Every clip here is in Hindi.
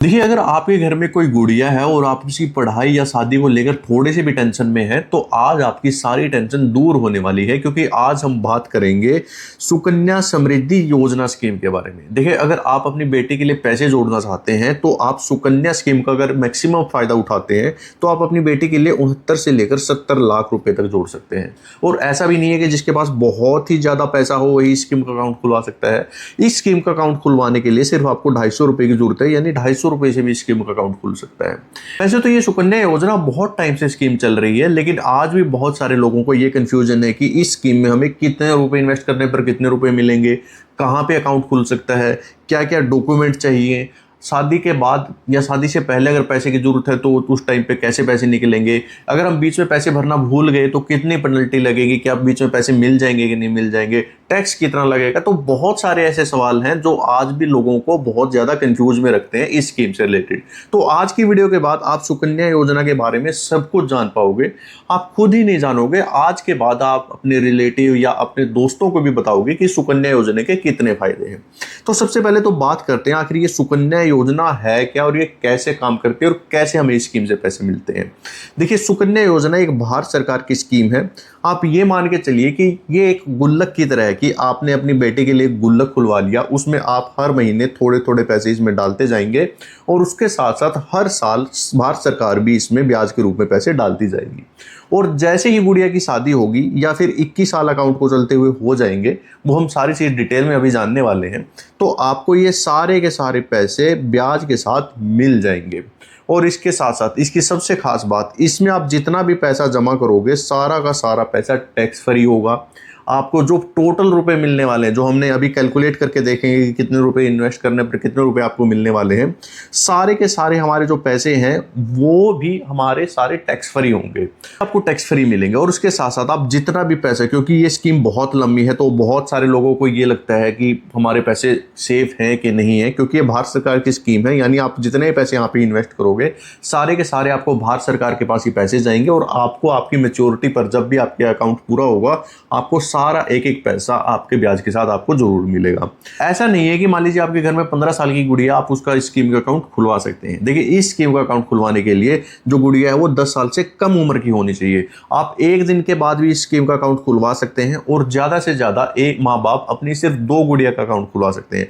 देखिए, अगर आपके घर में कोई गुड़िया है और आप उसकी पढ़ाई या शादी को लेकर थोड़े से भी टेंशन में हैं, तो आज आपकी सारी टेंशन दूर होने वाली है, क्योंकि आज हम बात करेंगे सुकन्या समृद्धि योजना स्कीम के बारे में। देखिए, अगर आप अपनी बेटी के लिए पैसे जोड़ना चाहते हैं तो आप सुकन्या स्कीम का अगर मैक्सिमम फायदा उठाते हैं तो आप अपनी बेटी के लिए 69 से लेकर 70 लाख रुपए तक जोड़ सकते हैं। और ऐसा भी नहीं है कि जिसके पास बहुत ही ज़्यादा पैसा हो वही स्कीम का अकाउंट खुलवा सकता है। इस स्कीम का अकाउंट खुलवाने के लिए सिर्फ आपको 250 रुपए की जरूरत है, यानी 250 रुपए से भी स्कीम का अकाउंट खुल सकता है। वैसे तो ये सुकन्या योजना बहुत टाइम से स्कीम चल रही है, लेकिन आज भी बहुत सारे लोगों को ये कंफ्यूजन है कि इस स्कीम में हमें कितने रुपए इन्वेस्ट करने पर कितने रुपए मिलेंगे, कहाँ पे अकाउंट खुल सकता है, क्या क्या डॉक्यूमेंट चाहिए, शादी के बाद या शादी से पहले अगर पैसे की जरूरत है तो उस टाइम पे कैसे पैसे निकलेंगे, अगर हम बीच में पैसे भरना भूल गए तो कितनी पेनल्टी लगेगी, क्या बीच में पैसे मिल जाएंगे कि नहीं मिल जाएंगे, टैक्स कितना लगेगा। तो बहुत सारे ऐसे सवाल हैं जो आज भी लोगों को बहुत ज़्यादा कंफ्यूज में रखते हैं इस स्कीम से रिलेटेड। तो आज की वीडियो के बाद आप सुकन्या योजना के बारे में सब कुछ जान पाओगे। आप खुद ही नहीं जानोगे, आज के बाद आप अपने रिलेटिव या अपने दोस्तों को भी बताओगे कि सुकन्या योजना के कितने फायदे हैं। तो सबसे पहले तो बात करते हैं आखिर ये सुकन्या योजना है क्या और ये कैसे काम करती है और कैसे हमें इस स्कीम से पैसे मिलते हैं। देखिए, सुकन्या योजना एक भारत सरकार की स्कीम है। आप ये मान के चलिए कि ये एक गुल्लक की तरह है कि आपने अपनी बेटी के लिए एक गुल्लक खुलवा लिया, उसमें आप हर महीने थोड़े थोड़े पैसे इसमें डालते जाएंगे और उसके साथ साथ हर साल भारत सरकार भी इसमें ब्याज के रूप में पैसे डालती जाएगी। और जैसे ही गुड़िया की शादी होगी या फिर 21 साल अकाउंट को चलते हुए हो जाएंगे, वो हम सारी चीज़ डिटेल में अभी जानने वाले हैं, तो आपको ये सारे के सारे पैसे ब्याज के साथ मिल जाएंगे। और इसके साथ साथ इसकी सबसे खास बात, इसमें आप जितना भी पैसा जमा करोगे सारा का सारा पैसा टैक्स फ्री होगा। आपको जो टोटल रुपए मिलने वाले हैं, जो हमने अभी कैलकुलेट करके देखेंगे कि कितने रुपए इन्वेस्ट करने पर कितने रुपए आपको मिलने वाले हैं, सारे के सारे हमारे जो पैसे हैं वो भी हमारे सारे टैक्स फ्री होंगे, आपको टैक्स फ्री मिलेंगे। और उसके साथ साथ आप जितना भी पैसा, क्योंकि ये स्कीम बहुत लंबी है तो बहुत सारे लोगों को ये लगता है कि हमारे पैसे सेफ हैं कि नहीं है, क्योंकि ये भारत सरकार की स्कीम है, यानी आप जितने पैसे यहाँ पे इन्वेस्ट करोगे सारे के सारे आपको भारत सरकार के पास ही पैसे जाएंगे और आपको आपकी मैच्योरिटी पर जब भी आपके अकाउंट पूरा होगा आपको सारा एक एक पैसा आपके ब्याज के साथ आपको जरूर मिलेगा। ऐसा नहीं है कि मान लीजिए आपके घर में 15 साल की गुड़िया, आप उसका स्कीम का अकाउंट खुलवा सकते हैं। देखिए, इस स्कीम का अकाउंट खुलवाने के लिए जो गुड़िया है वो 10 साल से कम उम्र की होनी चाहिए। आप एक दिन के बाद भी इस स्कीम का अकाउंट खुलवा सकते हैं और ज्यादा से ज्यादा एक माँ बाप अपनी सिर्फ 2 गुड़िया का अकाउंट खुलवा सकते हैं।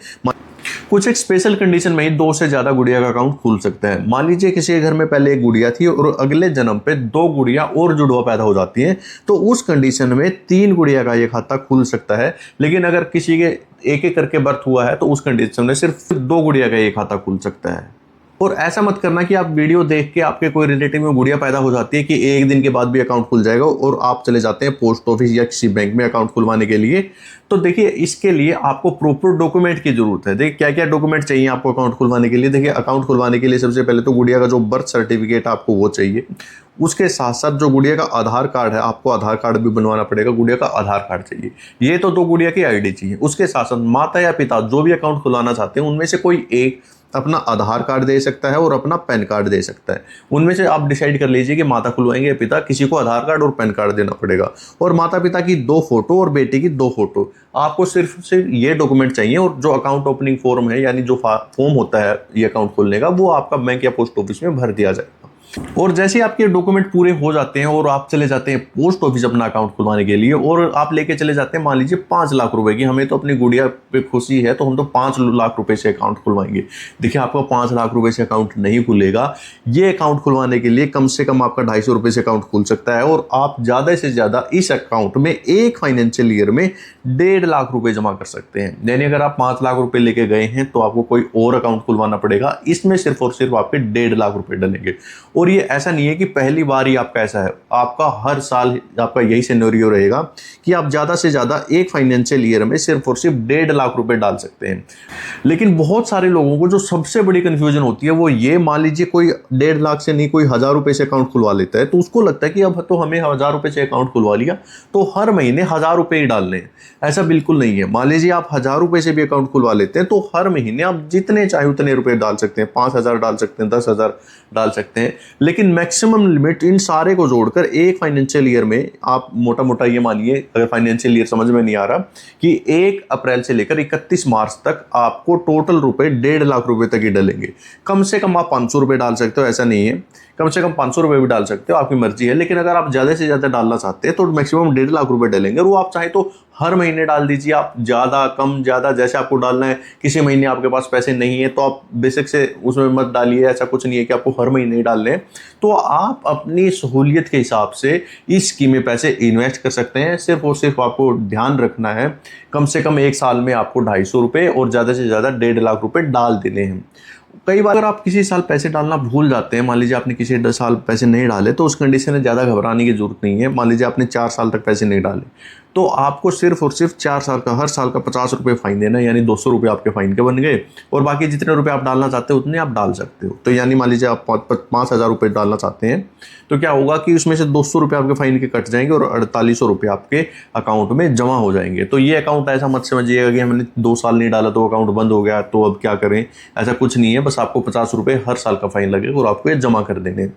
कुछ एक स्पेशल कंडीशन में ही 2 से ज्यादा गुड़िया का अकाउंट खुल सकता है। मान लीजिए किसी के घर में पहले एक गुड़िया थी और अगले जन्म पे 2 गुड़िया और जुड़वा पैदा हो जाती हैं, तो उस कंडीशन में 3 गुड़िया का ये खाता खुल सकता है। लेकिन अगर किसी के एक एक करके बर्थ हुआ है तो उस कंडीशन में सिर्फ 2 गुड़िया का ये खाता खुल सकता है। और ऐसा मत करना कि आप वीडियो देख के आपके कोई रिलेटिव में गुड़िया पैदा हो जाती है कि एक दिन के बाद भी अकाउंट खुल जाएगा और आप चले जाते हैं पोस्ट ऑफिस या किसी बैंक में अकाउंट खुलवाने के लिए। तो देखिए, इसके लिए आपको प्रॉपर डॉक्यूमेंट की जरूरत है। देखिए, क्या क्या डॉक्यूमेंट चाहिए आपको अकाउंट खुलवाने के लिए। देखिए, अकाउंट खुलवाने के लिए सबसे पहले तो गुड़िया का जो बर्थ सर्टिफिकेट आपको वो चाहिए। उसके साथ साथ जो गुड़िया का आधार कार्ड है, आपको आधार कार्ड भी बनवाना पड़ेगा, गुड़िया का आधार कार्ड चाहिए। ये तो 2 गुड़िया की आईडी चाहिए। उसके साथ साथ माता या पिता जो भी अकाउंट खुलवाना चाहते हैं उनमें से कोई एक अपना आधार कार्ड दे सकता है और अपना पैन कार्ड दे सकता है। उनमें से आप डिसाइड कर लीजिए कि माता खुलवाएंगे या पिता, किसी को आधार कार्ड और पैन कार्ड देना पड़ेगा। और माता पिता की 2 फोटो और बेटे की 2 फोटो, आपको सिर्फ ये डॉक्यूमेंट चाहिए। और जो अकाउंट ओपनिंग फॉर्म है, यानी जो फॉर्म होता है ये अकाउंट खोलने का, वो आपका बैंक या पोस्ट ऑफिस में भर दिया जाएगा। और जैसे ही आपके डॉक्यूमेंट पूरे हो जाते हैं और आप चले जाते हैं पोस्ट ऑफिस अपना अकाउंट खुलवाने के लिए, और आप लेके चले जाते हैं मान लीजिए 5 लाख रुपए की, हमें तो अपनी गुड़िया पे खुशी है तो हम तो 5 लाख रुपए से अकाउंट खुलवाएंगे। देखिए, आपका 5 लाख रुपए से अकाउंट नहीं खुलेगा। ये अकाउंट खुलवाने के लिए कम से कम आपका 250 रुपए से अकाउंट खुल सकता है और आप ज्यादा से ज्यादा इस अकाउंट में एक फाइनेंशियल ईयर में 1.5 लाख रुपए जमा कर सकते हैं। यानी अगर आप 5 लाख रुपए लेके गए हैं तो आपको कोई और अकाउंट खुलवाना पड़ेगा, इसमें सिर्फ और सिर्फ आपके 1.5 लाख रुपए डलेंगे। और ये ऐसा नहीं है कि पहली बार ही आपका ऐसा है, आपका हर साल आपका यही सिनेरियो रहेगा कि आप ज्यादा से ज्यादा एक फाइनेंशियल ईयर में सिर्फ और सिर्फ 1.5 लाख रुपए डाल सकते हैं। लेकिन बहुत सारे लोगों को जो सबसे बड़ी कंफ्यूजन होती है वो ये, मान लीजिए कोई 1.5 लाख से नहीं, कोई 1000 रुपए से अकाउंट खुलवा लेता है, तो उसको लगता है कि अब तो हमें 1000 रुपए से अकाउंट खुलवा लिया तो हर महीने 1000 रुपए ही डालने हैं। ऐसा बिल्कुल नहीं है। मान लीजिए आप 1000 रुपए से भी अकाउंट खुलवा लेते हैं तो हर महीने आप जितने चाहे उतने रुपए डाल सकते हैं, 5000 डाल सकते हैं, 10,000 डाल सकते हैं। लेकिन मैक्सिमम लिमिट इन सारे को जोड़कर एक फाइनेंशियल ईयर में आप मोटा मोटा ये मानिए, अगर फाइनेंशियल ईयर समझ में नहीं आ रहा, कि 1 अप्रैल से लेकर 31 मार्च तक आपको टोटल रुपए 1.5 लाख रुपए तक ही डलेंगे। कम से कम आप 500 रुपए डाल सकते हो, ऐसा नहीं है, कम से कम 500 रुपए भी डाल सकते हो, आपकी मर्जी है। लेकिन अगर आप ज़्यादा से ज़्यादा डालना चाहते हैं तो मैक्सिमम 1.5 लाख रुपए डलेंगे, और वो आप चाहे तो हर महीने डाल दीजिए, आप ज़्यादा कम ज़्यादा जैसे आपको डालना है। किसी महीने आपके पास पैसे नहीं है तो आप बेसिक से उसमें मत डालिए, ऐसा कुछ नहीं है कि आपको हर महीने ही डालने हैं। तो आप अपनी सहूलियत के हिसाब से इस स्कीम में पैसे इन्वेस्ट कर सकते हैं। सिर्फ और सिर्फ आपको ध्यान रखना है, कम से कम 1 साल में आपको 250 रुपये और ज़्यादा से ज़्यादा 1.5 लाख रुपये डाल देने हैं। कई बार अगर आप किसी साल पैसे डालना भूल जाते हैं, मान लीजिए आपने किसी 10 साल पैसे नहीं डाले, तो उस कंडीशन में ज़्यादा घबराने की जरूरत नहीं है। मान लीजिए आपने 4 साल तक पैसे नहीं डाले, तो आपको सिर्फ और सिर्फ 4 साल का हर साल का 50 रुपये फाइन देना है, यानी 200 रुपये आपके फाइन के बन गए, और बाकी जितने रुपये आप डालना चाहते हो उतने आप डाल सकते हो। तो यानी मान लीजिए आप 5,000 रुपये डालना चाहते हैं, तो क्या होगा कि उसमें से 200 रुपये आपके फाइन के कट जाएंगे और 4800 रुपये आपके अकाउंट में जमा हो जाएंगे। तो ये अकाउंट ऐसा मत समझिएगा कि हमने 2 साल नहीं डाला तो अकाउंट बंद हो गया तो अब क्या करें, ऐसा कुछ नहीं है। बस आपको 50 रुपये हर साल का फाइन लगेगा और आपको ये जमा कर देने।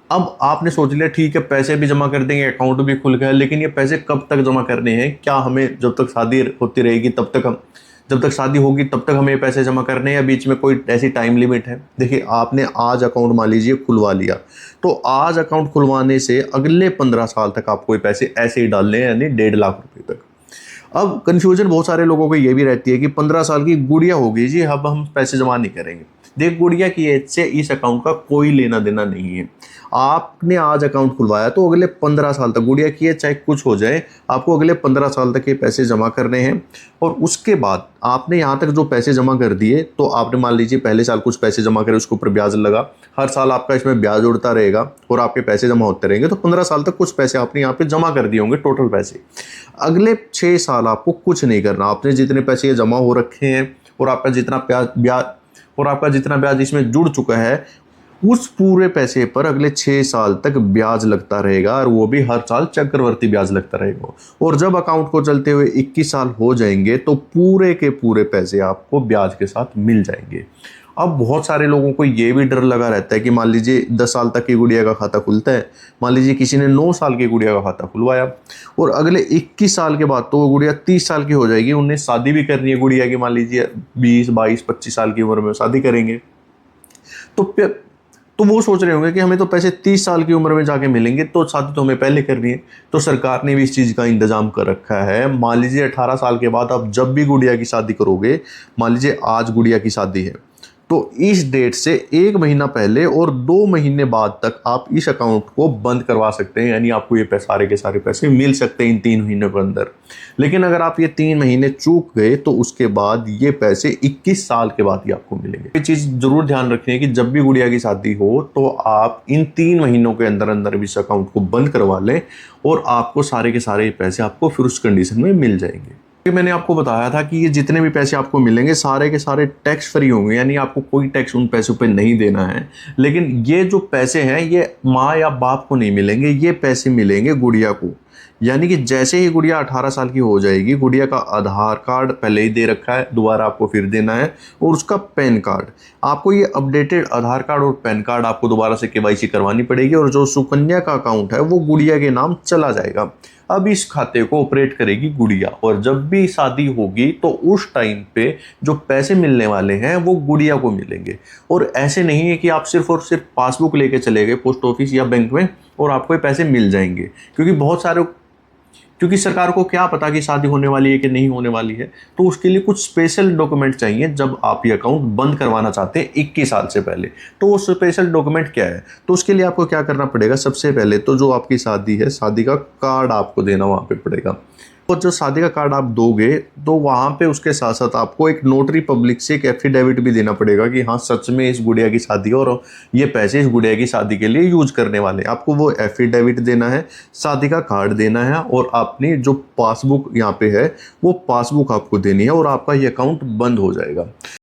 अब आपने सोच लिया ठीक है पैसे भी जमा कर देंगे, अकाउंट भी खुल गया, लेकिन ये पैसे कब तक जमा करने हैं? क्या हमें जब तक शादी होती रहेगी तब तक हम जब तक शादी होगी तब तक हमें पैसे जमा करने हैं, या बीच में कोई ऐसी टाइम लिमिट है? देखिए, आपने आज अकाउंट मान लीजिए खुलवा लिया, तो आज अकाउंट खुलवाने से अगले 15 साल तक आपको ये पैसे ऐसे ही डालने हैं, यानी 1.5 लाख रुपए तक। अब कन्फ्यूजन बहुत सारे लोगों को ये भी रहती है कि 15 साल की गुड़िया होगी जी, अब हम पैसे जमा नहीं करेंगे। देख, गुड़िया की एज से इस अकाउंट का कोई लेना देना नहीं है। आपने आज अकाउंट खुलवाया तो अगले 15 साल तक, गुड़िया की एज चाहे कुछ हो जाए, आपको अगले 15 साल तक ये पैसे जमा करने हैं। और उसके बाद आपने यहाँ तक जो पैसे जमा कर दिए, तो आपने मान लीजिए पहले साल कुछ पैसे जमा करे, उसके ऊपर ब्याज लगा, हर साल आपका इसमें ब्याज उड़ता रहेगा और आपके पैसे जमा होते रहेंगे। तो 15 साल तक कुछ पैसे आपने यहाँ पे जमा कर दिए होंगे, टोटल पैसे। अगले 6 साल आपको कुछ नहीं करना, आपने जितने पैसे जमा हो रखे हैं और आपका जितना ब्याज इसमें जुड़ चुका है, उस पूरे पैसे पर अगले 6 साल तक ब्याज लगता रहेगा, और वो भी हर साल चक्रवर्ती ब्याज लगता रहेगा। और जब अकाउंट को चलते हुए 21 साल हो जाएंगे तो पूरे के पूरे पैसे आपको ब्याज के साथ मिल जाएंगे। अब बहुत सारे लोगों को ये भी डर लगा रहता है कि मान लीजिए 10 साल तक की गुड़िया का खाता खुलता है, मान लीजिए किसी ने 9 साल की गुड़िया का खाता खुलवाया, और अगले 21 साल के बाद तो वो गुड़िया 30 साल की हो जाएगी, उन्हें शादी भी करनी है गुड़िया की, मान लीजिए 20, 22, 25 साल की उम्र में शादी करेंगे। तो वो सोच रहे होंगे कि हमें तो पैसे 30 साल की उम्र में जाके मिलेंगे, तो शादी तो हमें पहले करनी है। तो सरकार ने भी इस चीज़ का इंतजाम कर रखा है। मान लीजिए 18 साल के बाद आप जब भी गुड़िया की शादी करोगे, मान लीजिए आज गुड़िया की शादी है, तो इस डेट से 1 महीना पहले और 2 महीने बाद तक आप इस अकाउंट को बंद करवा सकते हैं, यानी आपको ये सारे के सारे पैसे मिल सकते हैं इन 3 महीनों के अंदर। लेकिन अगर आप ये 3 महीने चूक गए तो उसके बाद ये पैसे 21 साल के बाद ही आपको मिलेंगे। ये चीज़ जरूर ध्यान रखें कि जब भी गुड़िया की शादी हो तो आप इन 3 महीनों के अंदर अंदर इस अकाउंट को बंद करवा लें, और आपको सारे के सारे पैसे आपको फिर उस कंडीशन में मिल जाएंगे। मैंने आपको बताया था कि ये जितने भी पैसे आपको मिलेंगे सारे के सारे टैक्स फ्री होंगे, यानी आपको कोई टैक्स उन पैसों पे नहीं देना है। लेकिन ये जो पैसे हैं ये माँ या बाप को नहीं मिलेंगे, ये पैसे मिलेंगे गुड़िया को। यानी कि जैसे ही गुड़िया 18 साल की हो जाएगी, गुड़िया का आधार कार्ड पहले ही दे रखा है, दोबारा आपको फिर देना है, और उसका पैन कार्ड। आपको ये अपडेटेड आधार कार्ड और पैन कार्ड आपको दोबारा से केवाईसी करवानी पड़ेगी, और जो सुकन्या का अकाउंट है वो गुड़िया के नाम चला जाएगा। अब इस खाते को ऑपरेट करेगी गुड़िया, और जब भी शादी होगी तो उस टाइम पे जो पैसे मिलने वाले हैं वो गुड़िया को मिलेंगे। और ऐसे नहीं है कि आप सिर्फ और सिर्फ पासबुक लेके चले गए पोस्ट ऑफिस या बैंक में और आपको ये पैसे मिल जाएंगे, क्योंकि सरकार को क्या पता कि शादी होने वाली है कि नहीं होने वाली है। तो उसके लिए कुछ स्पेशल डॉक्यूमेंट चाहिए जब आप ये अकाउंट बंद करवाना चाहते हैं 21 साल से पहले। तो वो स्पेशल डॉक्यूमेंट क्या है? तो उसके लिए आपको क्या करना पड़ेगा, सबसे पहले तो जो आपकी शादी है, शादी का कार्ड आपको देना वहाँ पे पड़ेगा। और जो शादी का कार्ड आप दोगे तो वहाँ पे उसके साथ साथ आपको एक नोटरी पब्लिक से एक एफिडेविट भी देना पड़ेगा कि हाँ सच में इस गुड़िया की शादी है और ये पैसे इस गुड़िया की शादी के लिए यूज करने वाले हैं। आपको वो एफिडेविट देना है, शादी का कार्ड देना है, और अपनी जो पासबुक यहाँ पे है वो पासबुक आपको देनी है, और आपका ये अकाउंट बंद हो जाएगा।